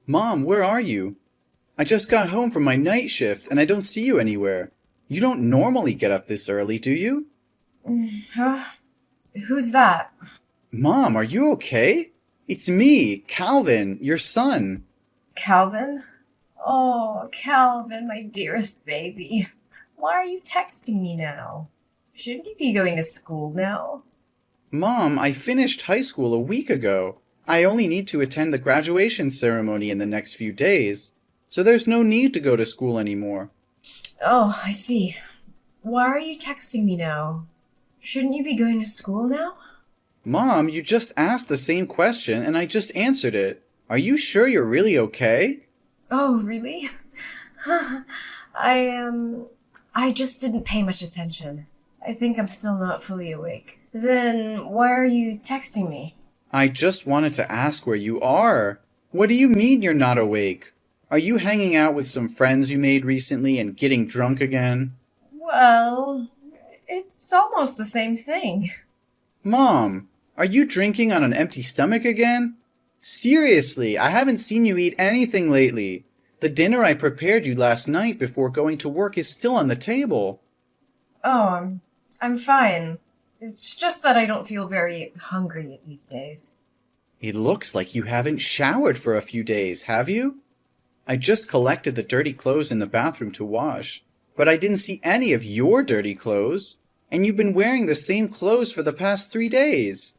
Mom, where are you? I just got home from my night shift and I don't see you anywhere. You don't normally get up this early, do you? Huh? Who's that? Mom, are you okay? It's me, Calvin, your son. Calvin? Oh, Calvin, my dearest baby. Why are you texting me now? Shouldn't you be going to school now? Mom, I finished high school a week ago. I only need to attend the graduation ceremony in the next few days, so there's no need to go to school anymore. Oh, I see. Why are you texting me now? Shouldn't you be going to school now? Mom, you just asked the same question and I just answered it. Are you sure you're really okay? Oh, really? I just didn't pay much attention. I think I'm still not fully awake. Then why are you texting me? I just wanted to ask where you are. What do you mean you're not awake? Are you hanging out with some friends you made recently and getting drunk again? Well, it's almost the same thing. Mom, are you drinking on an empty stomach again? Seriously, I haven't seen you eat anything lately. The dinner I prepared you last night before going to work is still on the table. Oh, I'm fine. It's just that I don't feel very hungry these days. It looks like you haven't showered for a few days, have you? I just collected the dirty clothes in the bathroom to wash, but I didn't see any of your dirty clothes, and you've been wearing the same clothes for the past 3 days.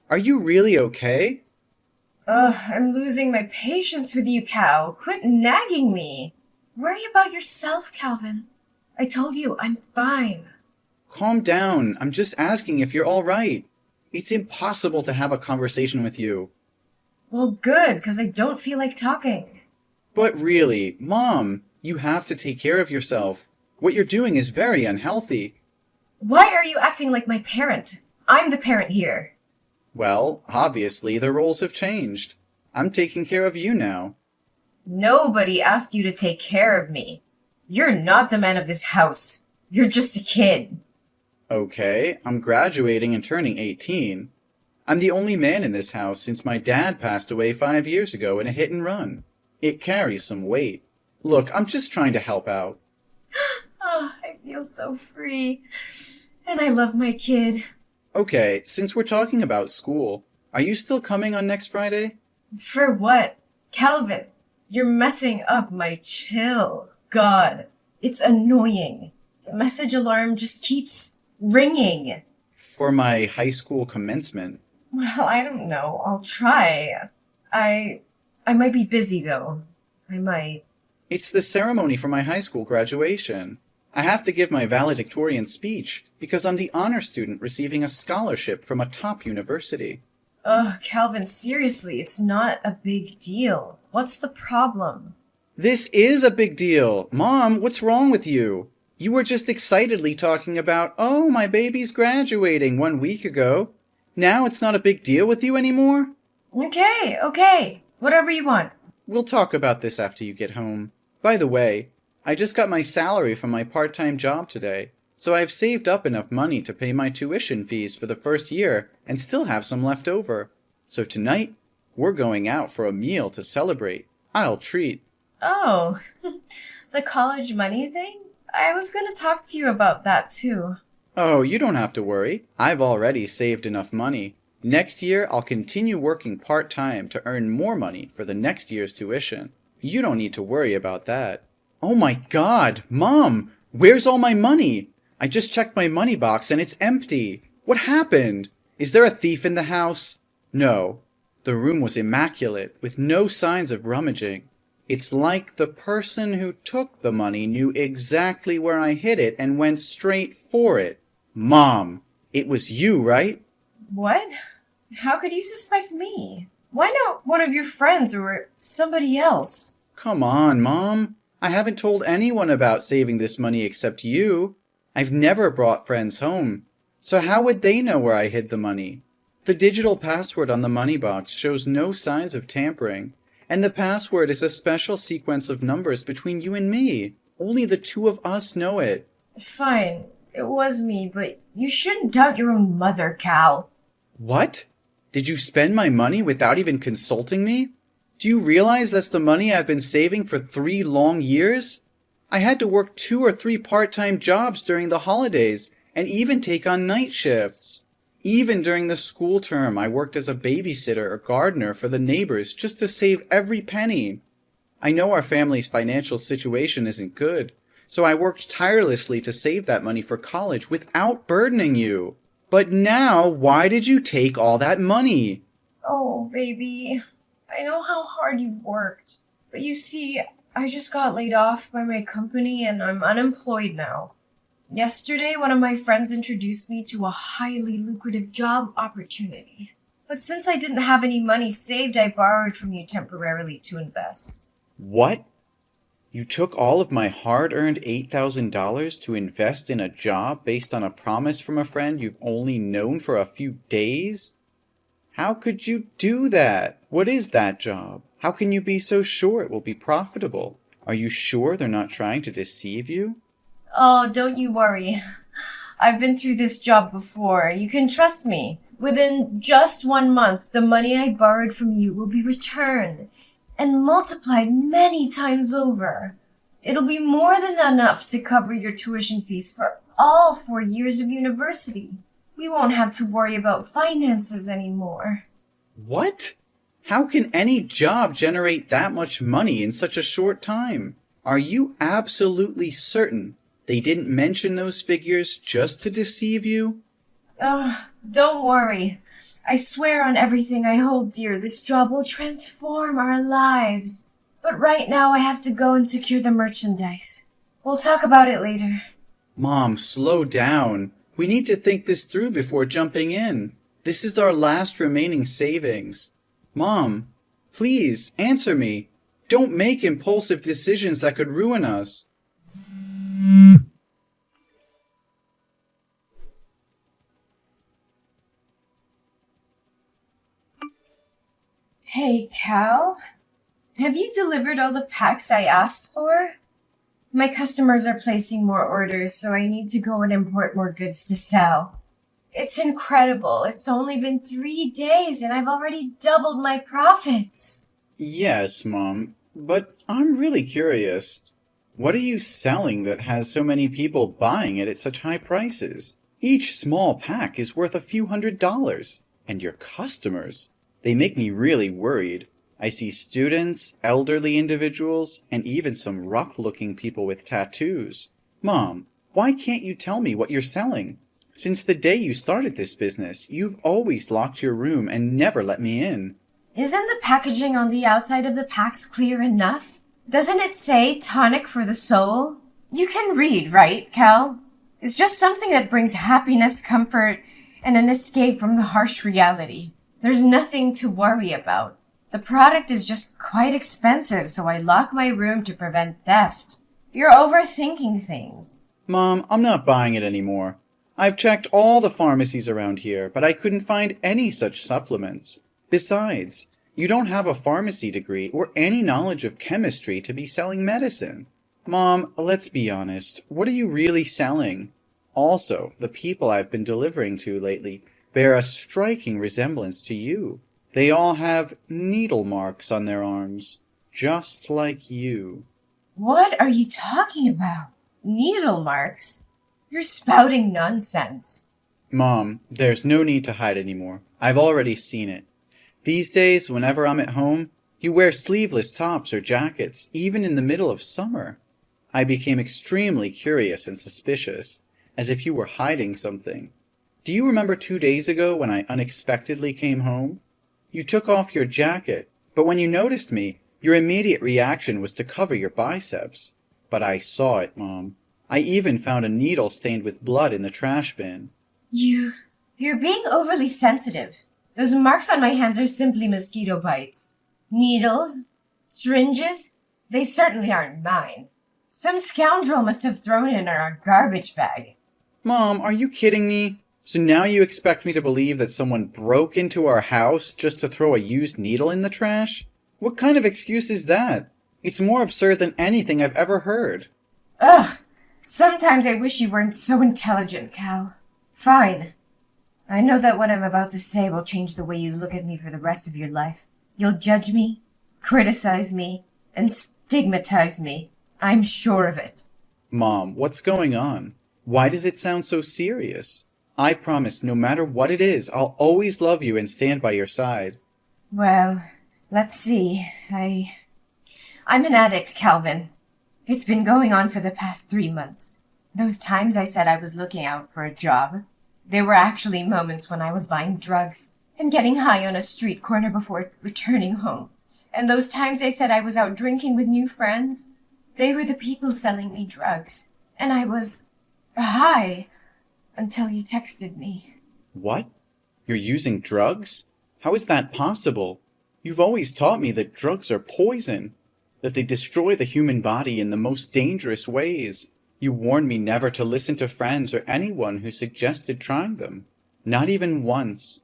Are you really okay? Ugh, I'm losing my patience with you, Cal. Quit nagging me. Worry about yourself, Calvin. I told you, I'm fine. Calm down. I'm just asking if you're all right. It's impossible to have a conversation with you. Well, good, 'cause I don't feel like talking. But really, Mom, you have to take care of yourself. What you're doing is very unhealthy. Why are you acting like my parent? I'm the parent here. Well, obviously the roles have changed. I'm taking care of you now. Nobody asked you to take care of me. You're not the man of this house. You're just a kid. Okay, I'm graduating and turning 18. I'm the only man in this house since my dad passed away 5 years ago in a hit and run. It carries some weight. Look, I'm just trying to help out. Oh, I feel so free. And I love my kid. Okay, since we're talking about school, are you still coming on next Friday? For what? Calvin, you're messing up my chill. God, it's annoying. The message alarm just keeps ringing. For my high school commencement. Well, I don't know. I'll try. I might be busy though. I might. It's the ceremony for my high school graduation. I have to give my valedictorian speech because I'm the honor student receiving a scholarship from a top university. Ugh, Calvin, seriously, it's not a big deal. What's the problem? This is a big deal. Mom, what's wrong with you? You were just excitedly talking about, oh, my baby's graduating 1 week ago. Now it's not a big deal with you anymore? Okay. Whatever you want. We'll talk about this after you get home. By the way, I just got my salary from my part-time job today, so I've saved up enough money to pay my tuition fees for the first year and still have some left over. So tonight, we're going out for a meal to celebrate. I'll treat. Oh, the college money thing? I was going to talk to you about that too. Oh, you don't have to worry. I've already saved enough money. Next year, I'll continue working part-time to earn more money for the next year's tuition. You don't need to worry about that. Oh my God, Mom, where's all my money? I just checked my money box and it's empty. What happened? Is there a thief in the house? No. The room was immaculate, with no signs of rummaging. It's like the person who took the money knew exactly where I hid it and went straight for it. Mom, it was you, right? What? How could you suspect me? Why not one of your friends or somebody else? Come on, Mom. I haven't told anyone about saving this money except you. I've never brought friends home. So how would they know where I hid the money? The digital password on the money box shows no signs of tampering, and the password is a special sequence of numbers between you and me. Only the two of us know it. Fine, it was me, but you shouldn't doubt your own mother, Cal. What? Did you spend my money without even consulting me? Do you realize that's the money I've been saving for 3 long years? I had to work 2 or 3 part-time jobs during the holidays and even take on night shifts. Even during the school term, I worked as a babysitter or gardener for the neighbors just to save every penny. I know our family's financial situation isn't good, so I worked tirelessly to save that money for college without burdening you. But now, why did you take all that money? Oh, baby, I know how hard you've worked. But you see, I just got laid off by my company and I'm unemployed now. Yesterday, one of my friends introduced me to a highly lucrative job opportunity. But since I didn't have any money saved, I borrowed from you temporarily to invest. What? You took all of my hard-earned $8,000 to invest in a job based on a promise from a friend you've only known for a few days? How could you do that? What is that job? How can you be so sure it will be profitable? Are you sure they're not trying to deceive you? Oh, don't you worry. I've been through this job before. You can trust me. Within just 1 month, the money I borrowed from you will be returned and multiplied many times over. It'll be more than enough to cover your tuition fees for all 4 years of university. We won't have to worry about finances anymore. What? How can any job generate that much money in such a short time? Are you absolutely certain they didn't mention those figures just to deceive you? Oh, don't worry. I swear on everything I hold dear, this job will transform our lives. But right now I have to go and secure the merchandise. We'll talk about it later. Mom, slow down. We need to think this through before jumping in. This is our last remaining savings. Mom, please, answer me. Don't make impulsive decisions that could ruin us. Hey, Cal. Have you delivered all the packs I asked for? My customers are placing more orders, so I need to go and import more goods to sell. It's incredible. It's only been 3 days and I've already doubled my profits. Yes, Mom, but I'm really curious. What are you selling that has so many people buying it at such high prices? Each small pack is worth a few $100s. And your customers, they make me really worried. I see students, elderly individuals, and even some rough-looking people with tattoos. Mom, why can't you tell me what you're selling? Since the day you started this business, you've always locked your room and never let me in. Isn't the packaging on the outside of the packs clear enough? Doesn't it say tonic for the soul? You can read, right, Cal? It's just something that brings happiness, comfort, and an escape from the harsh reality. There's nothing to worry about. The product is just quite expensive, so I lock my room to prevent theft. You're overthinking things. Mom, I'm not buying it anymore. I've checked all the pharmacies around here, but I couldn't find any such supplements. Besides, you don't have a pharmacy degree or any knowledge of chemistry to be selling medicine. Mom, let's be honest. What are you really selling? Also, the people I've been delivering to lately bear a striking resemblance to you. They all have needle marks on their arms, just like you. What are you talking about? Needle marks? You're spouting nonsense. Mom, there's no need to hide anymore. I've already seen it. These days, whenever I'm at home, you wear sleeveless tops or jackets, even in the middle of summer. I became extremely curious and suspicious, as if you were hiding something. Do you remember 2 days ago when I unexpectedly came home? You took off your jacket, but when you noticed me, your immediate reaction was to cover your biceps. But I saw it, Mom. I even found a needle stained with blood in the trash bin. You're being overly sensitive. Those marks on my hands are simply mosquito bites. Needles? Syringes? They certainly aren't mine. Some scoundrel must have thrown it in our garbage bag. Mom, are you kidding me? So now you expect me to believe that someone broke into our house just to throw a used needle in the trash? What kind of excuse is that? It's more absurd than anything I've ever heard. Ugh! Sometimes I wish you weren't so intelligent, Cal. Fine. I know that what I'm about to say will change the way you look at me for the rest of your life. You'll judge me, criticize me, and stigmatize me. I'm sure of it. Mom, what's going on? Why does it sound so serious? I promise no matter what it is, I'll always love you and stand by your side. Well, let's see. I'm an addict, Calvin. It's been going on for the past 3 months. Those times I said I was looking out for a job, there were actually moments when I was buying drugs and getting high on a street corner before returning home. And those times I said I was out drinking with new friends, they were the people selling me drugs. And I was high until you texted me. What? You're using drugs? How is that possible? You've always taught me that drugs are poison, that they destroy the human body in the most dangerous ways. You warned me never to listen to friends or anyone who suggested trying them. Not even once.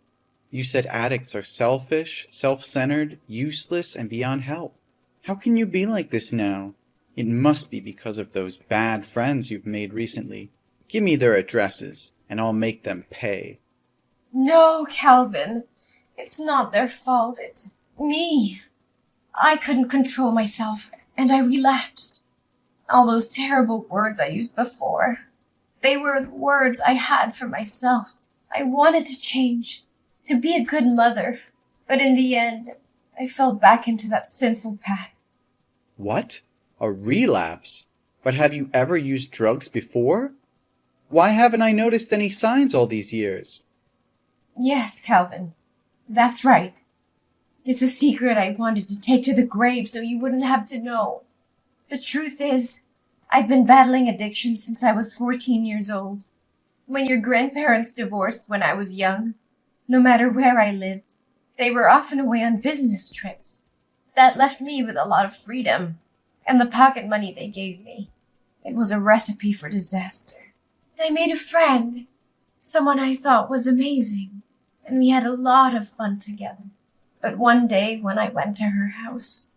You said addicts are selfish, self-centered, useless, and beyond help. How can you be like this now? It must be because of those bad friends you've made recently. Give me their addresses, and I'll make them pay. No, Calvin. It's not their fault. It's me. I couldn't control myself, and I relapsed. All those terrible words I used before, they were the words I had for myself. I wanted to change, to be a good mother, but in the end, I fell back into that sinful path. What? A relapse? But have you ever used drugs before? Why haven't I noticed any signs all these years? Yes, Calvin. That's right. It's a secret I wanted to take to the grave so you wouldn't have to know. The truth is, I've been battling addiction since I was 14 years old. When your grandparents divorced when I was young, no matter where I lived, they were often away on business trips. That left me with a lot of freedom, and the pocket money they gave me. It was a recipe for disaster. I made a friend, someone I thought was amazing, and we had a lot of fun together. But one day when I went to her house,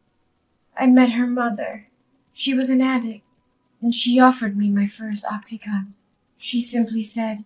I met her mother. She was an addict, and she offered me my first Oxycontin. She simply said,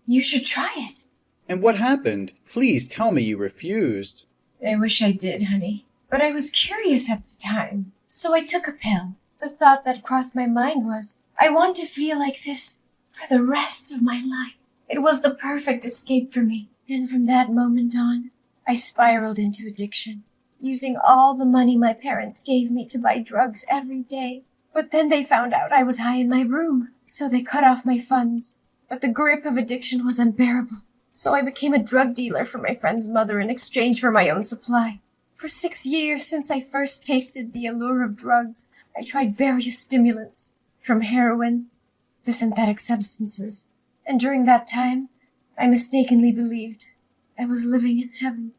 "You should try it." And what happened? Please tell me you refused. I wish I did, honey, but I was curious at the time, so I took a pill. The thought that crossed my mind was, I want to feel like this for the rest of my life. It was the perfect escape for me, and from that moment on, I spiraled into addiction, using all the money my parents gave me to buy drugs every day. But then they found out I was high in my room, so they cut off my funds. But the grip of addiction was unbearable, so I became a drug dealer for my friend's mother in exchange for my own supply. For 6 years since I first tasted the allure of drugs, I tried various stimulants, from heroin to synthetic substances. And during that time, I mistakenly believed I was living in heaven.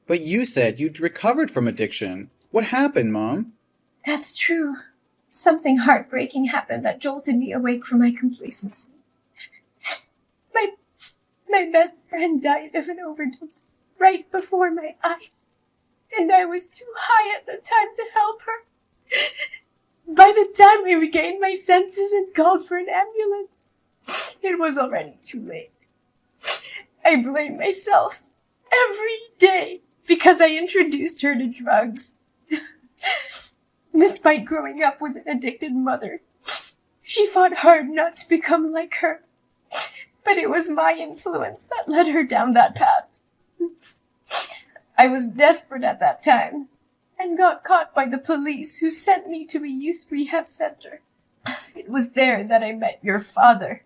But you said you'd recovered from addiction. What happened, Mom? That's true. Something heartbreaking happened that jolted me awake from my complacency. My best friend died of an overdose right before my eyes, and I was too high at the time to help her. By the time I regained my senses and called for an ambulance, it was already too late. I blame myself every day because I introduced her to drugs. Despite growing up with an addicted mother, she fought hard not to become like her. But it was my influence that led her down that path. I was desperate at that time and got caught by the police, who sent me to a youth rehab center. It was there that I met your father.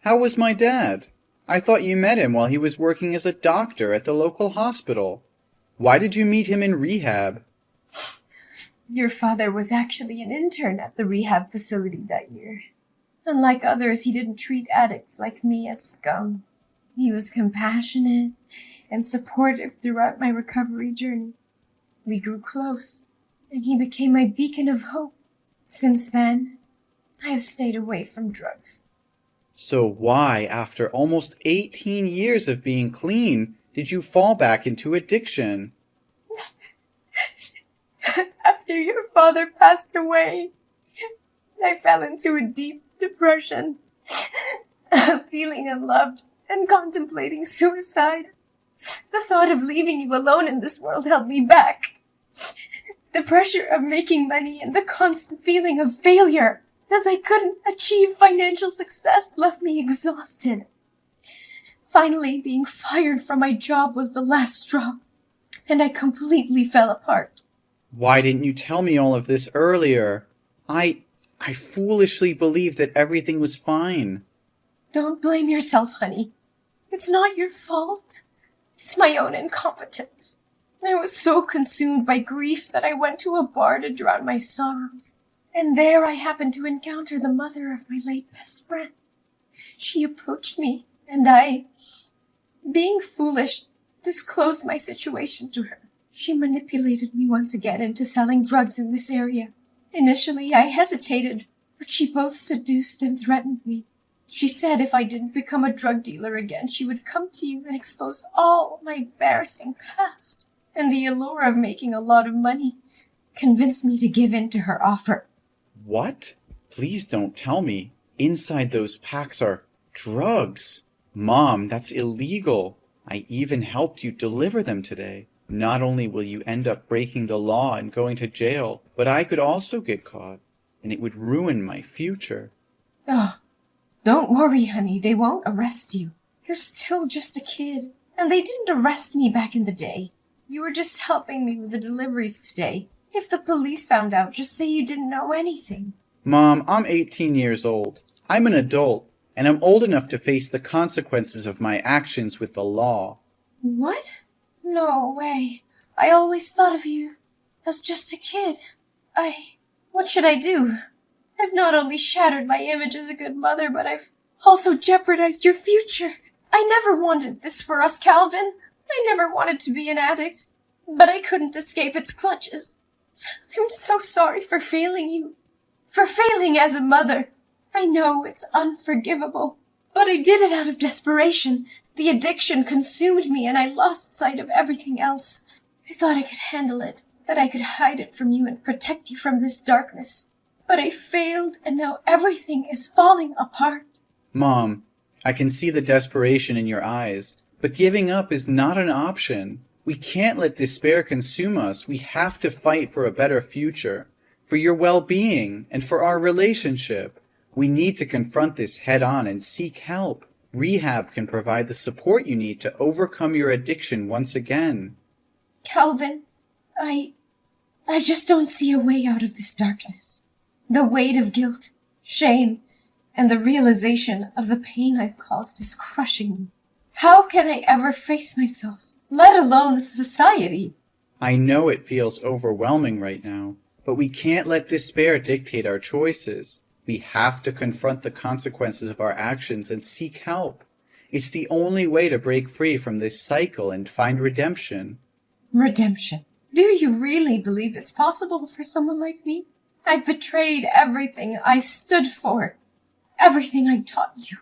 How was my dad? I thought you met him while he was working as a doctor at the local hospital. Why did you meet him in rehab? Your father was actually an intern at the rehab facility that year. Unlike others, he didn't treat addicts like me as scum. He was compassionate and supportive throughout my recovery journey. We grew close, and he became my beacon of hope. Since then, I have stayed away from drugs. So why, after almost 18 years of being clean, did you fall back into addiction? After your father passed away, I fell into a deep depression, feeling unloved and contemplating suicide. The thought of leaving you alone in this world held me back. The pressure of making money and the constant feeling of failure as I couldn't achieve financial success left me exhausted. Finally, being fired from my job was the last straw, and I completely fell apart. Why didn't you tell me all of this earlier? I foolishly believed that everything was fine. Don't blame yourself, honey. It's not your fault. It's my own incompetence. I was so consumed by grief that I went to a bar to drown my sorrows. And there I happened to encounter the mother of my late best friend. She approached me, and I, being foolish, disclosed my situation to her. She manipulated me once again into selling drugs in this area. Initially, I hesitated, but she both seduced and threatened me. She said if I didn't become a drug dealer again, she would come to you and expose all my embarrassing past. And the allure of making a lot of money convinced me to give in to her offer. What? Please don't tell me. Inside those packs are drugs. Mom, that's illegal. I even helped you deliver them today. Not only will you end up breaking the law and going to jail, but I could also get caught, and it would ruin my future. Oh, don't worry, honey. They won't arrest you. You're still just a kid, and they didn't arrest me back in the day. You were just helping me with the deliveries today. If the police found out, just say you didn't know anything. Mom, I'm 18 years old. I'm an adult, and I'm old enough to face the consequences of my actions with the law. What? No way. I always thought of you as just a kid. What should I do? I've not only shattered my image as a good mother, but I've also jeopardized your future. I never wanted this for us, Calvin. I never wanted to be an addict, but I couldn't escape its clutches. I'm so sorry for failing you, for failing as a mother. I know it's unforgivable, but I did it out of desperation. The addiction consumed me and I lost sight of everything else. I thought I could handle it, that I could hide it from you and protect you from this darkness. But I failed, and now everything is falling apart. Mom, I can see the desperation in your eyes. But giving up is not an option. We can't let despair consume us. We have to fight for a better future, for your well-being, and for our relationship. We need to confront this head-on and seek help. Rehab can provide the support you need to overcome your addiction once again. Calvin, I just don't see a way out of this darkness. The weight of guilt, shame, and the realization of the pain I've caused is crushing me. How can I ever face myself, let alone society? I know it feels overwhelming right now, but we can't let despair dictate our choices. We have to confront the consequences of our actions and seek help. It's the only way to break free from this cycle and find redemption. Redemption? Do you really believe it's possible for someone like me? I've betrayed everything I stood for, everything I taught you.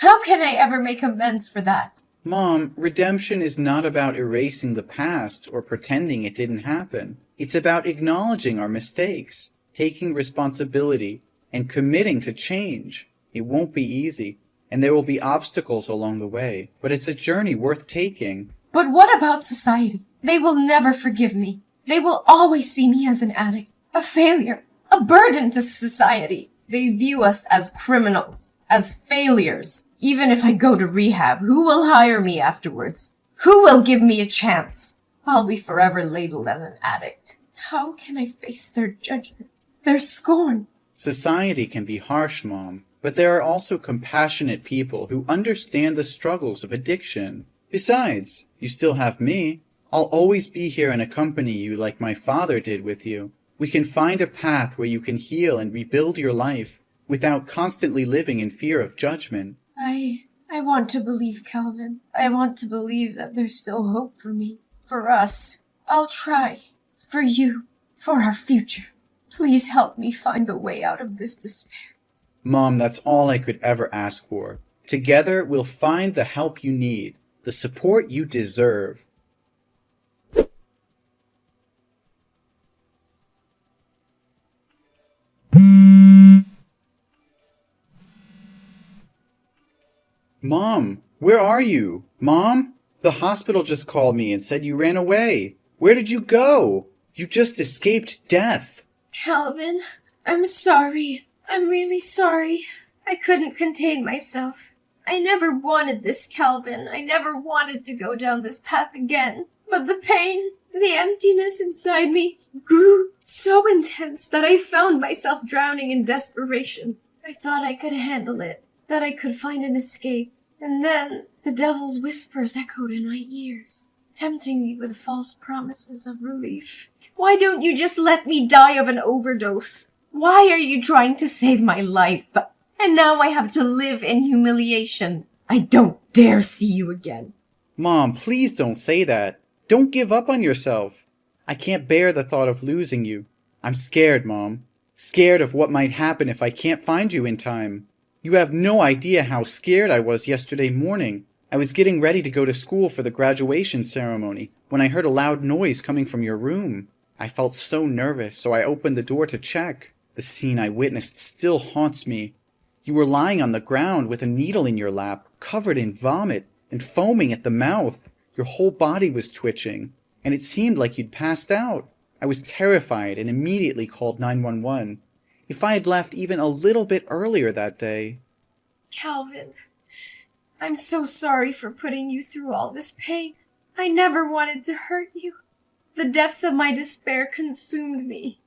How can I ever make amends for that? Mom, redemption is not about erasing the past or pretending it didn't happen. It's about acknowledging our mistakes, taking responsibility, and committing to change. It won't be easy, and there will be obstacles along the way, but it's a journey worth taking. But what about society? They will never forgive me. They will always see me as an addict, a failure, a burden to society. They view us as criminals, as failures. Even if I go to rehab, who will hire me afterwards? Who will give me a chance? I'll be forever labeled as an addict. How can I face their judgment, their scorn? Society can be harsh, Mom, but there are also compassionate people who understand the struggles of addiction. Besides, you still have me. I'll always be here and accompany you like my father did with you. We can find a path where you can heal and rebuild your life without constantly living in fear of judgment. I want to believe, Calvin. I want to believe that there's still hope for me, for us. I'll try. For you. For our future. Please help me find the way out of this despair. Mom, that's all I could ever ask for. Together, we'll find the help you need, the support you deserve. Mom, where are you? Mom? The hospital just called me and said you ran away. Where did you go? You just escaped death. Calvin, I'm sorry. I'm really sorry. I couldn't contain myself. I never wanted this, Calvin. I never wanted to go down this path again. But the pain, the emptiness inside me grew so intense that I found myself drowning in desperation. I thought I could handle it, that I could find an escape. And then the devil's whispers echoed in my ears, tempting me with false promises of relief. Why don't you just let me die of an overdose? Why are you trying to save my life? And now I have to live in humiliation. I don't dare see you again. Mom, please don't say that. Don't give up on yourself. I can't bear the thought of losing you. I'm scared, Mom. Scared of what might happen if I can't find you in time. You have no idea how scared I was yesterday morning. I was getting ready to go to school for the graduation ceremony when I heard a loud noise coming from your room. I felt so nervous, so I opened the door to check. The scene I witnessed still haunts me. You were lying on the ground with a needle in your lap, covered in vomit and foaming at the mouth. Your whole body was twitching, and it seemed like you'd passed out. I was terrified and immediately called 911. If I had left even a little bit earlier that day... Calvin, I'm so sorry for putting you through all this pain. I never wanted to hurt you. The depths of my despair consumed me,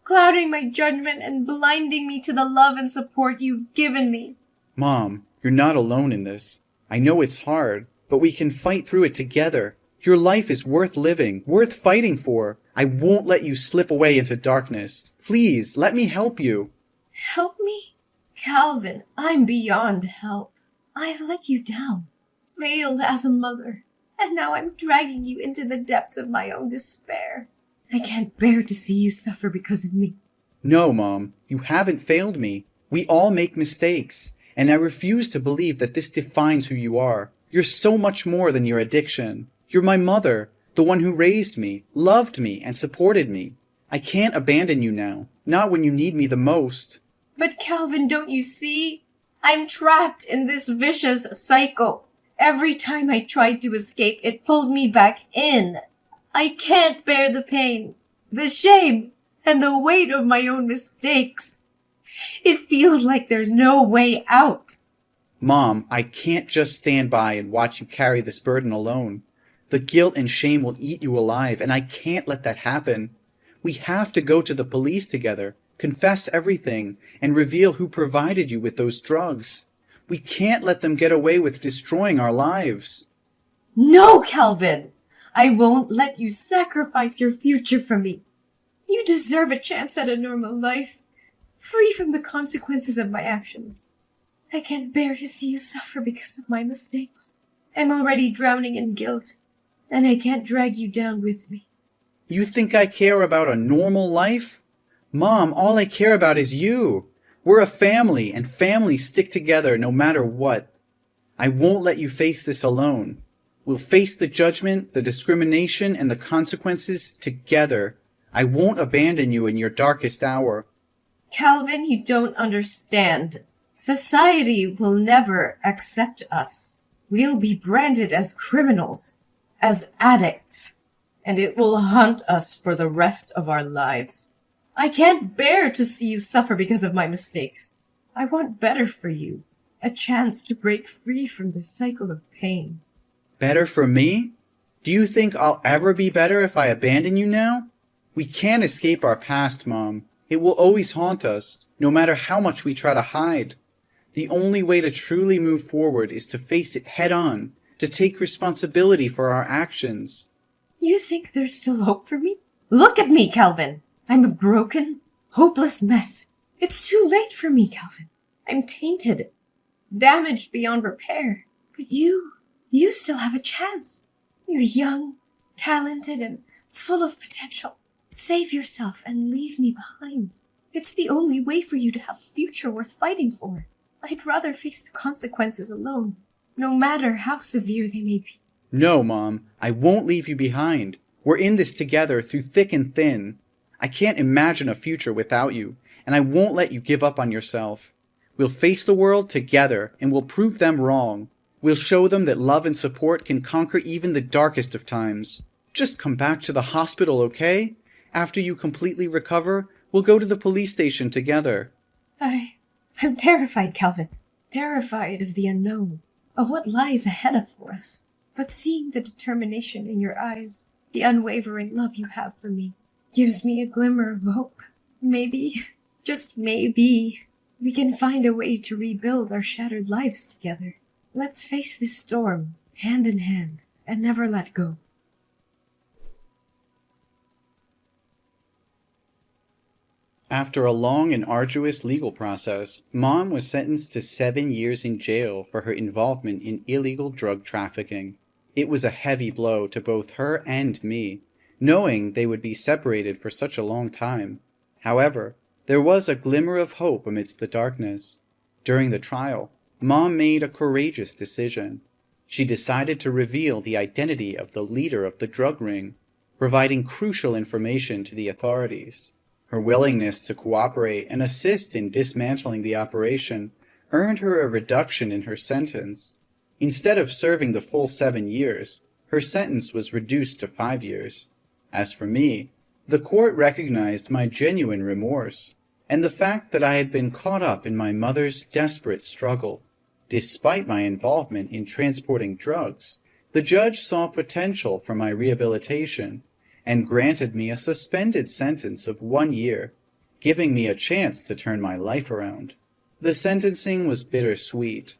clouding my judgment and blinding me to the love and support you've given me. Mom, you're not alone in this. I know it's hard, but we can fight through it together. Your life is worth living, worth fighting for. I won't let you slip away into darkness. Please, let me help you. Help me? Calvin, I'm beyond help. I've let you down, failed as a mother, and now I'm dragging you into the depths of my own despair. I can't bear to see you suffer because of me. No, Mom, you haven't failed me. We all make mistakes, and I refuse to believe that this defines who you are. You're so much more than your addiction. You're my mother, the one who raised me, loved me, and supported me. I can't abandon you now, not when you need me the most. But Calvin, don't you see? I'm trapped in this vicious cycle. Every time I try to escape, it pulls me back in. I can't bear the pain, the shame, and the weight of my own mistakes. It feels like there's no way out. Mom, I can't just stand by and watch you carry this burden alone. The guilt and shame will eat you alive, and I can't let that happen. We have to go to the police together, confess everything, and reveal who provided you with those drugs. We can't let them get away with destroying our lives. No, Calvin! I won't let you sacrifice your future for me. You deserve a chance at a normal life, free from the consequences of my actions. I can't bear to see you suffer because of my mistakes. I'm already drowning in guilt, and I can't drag you down with me. You think I care about a normal life? Mom, all I care about is you. We're a family, and families stick together no matter what. I won't let you face this alone. We'll face the judgment, the discrimination, and the consequences together. I won't abandon you in your darkest hour. Calvin, you don't understand. Society will never accept us. We'll be branded as criminals, as addicts, and it will haunt us for the rest of our lives. I can't bear to see you suffer because of my mistakes. I want better for you, a chance to break free from this cycle of pain. Better for me? Do you think I'll ever be better if I abandon you now? We can't escape our past, Mom. It will always haunt us, no matter how much we try to hide. The only way to truly move forward is to face it head on, to take responsibility for our actions. You think there's still hope for me? Look at me, Calvin. I'm a broken, hopeless mess. It's too late for me, Calvin. I'm tainted, damaged beyond repair. But you still have a chance. You're young, talented, and full of potential. Save yourself and leave me behind. It's the only way for you to have a future worth fighting for. I'd rather face the consequences alone, no matter how severe they may be. No, Mom, I won't leave you behind. We're in this together through thick and thin. I can't imagine a future without you, and I won't let you give up on yourself. We'll face the world together, and we'll prove them wrong. We'll show them that love and support can conquer even the darkest of times. Just come back to the hospital, okay? After you completely recover, we'll go to the police station together. I'm terrified, Calvin. Terrified of the unknown, of what lies ahead of us. But seeing the determination in your eyes, the unwavering love you have for me, gives me a glimmer of hope. Maybe, just maybe, we can find a way to rebuild our shattered lives together. Let's face this storm, hand in hand, and never let go. After a long and arduous legal process, Mom was sentenced to 7 years in jail for her involvement in illegal drug trafficking. It was a heavy blow to both her and me, knowing they would be separated for such a long time. However, there was a glimmer of hope amidst the darkness. During the trial, Mom made a courageous decision. She decided to reveal the identity of the leader of the drug ring, providing crucial information to the authorities. Her willingness to cooperate and assist in dismantling the operation earned her a reduction in her sentence. Instead of serving the full 7 years, her sentence was reduced to 5 years. As for me, the court recognized my genuine remorse, and the fact that I had been caught up in my mother's desperate struggle. Despite my involvement in transporting drugs, the judge saw potential for my rehabilitation and granted me a suspended sentence of 1 year, giving me a chance to turn my life around. The sentencing was bittersweet,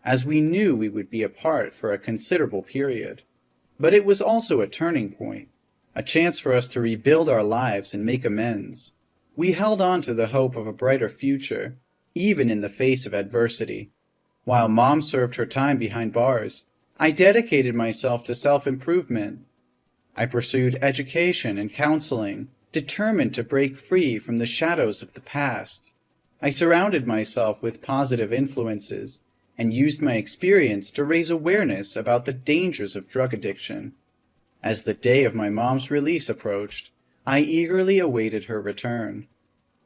as we knew we would be apart for a considerable period. But it was also a turning point, a chance for us to rebuild our lives and make amends. We held on to the hope of a brighter future, even in the face of adversity. While Mom served her time behind bars, I dedicated myself to self-improvement. I pursued education and counseling, determined to break free from the shadows of the past. I surrounded myself with positive influences and used my experience to raise awareness about the dangers of drug addiction. As the day of my mom's release approached, I eagerly awaited her return.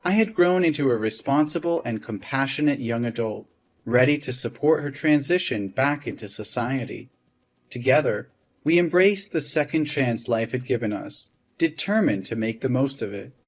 I had grown into a responsible and compassionate young adult, ready to support her transition back into society. Together, we embraced the second chance life had given us, determined to make the most of it.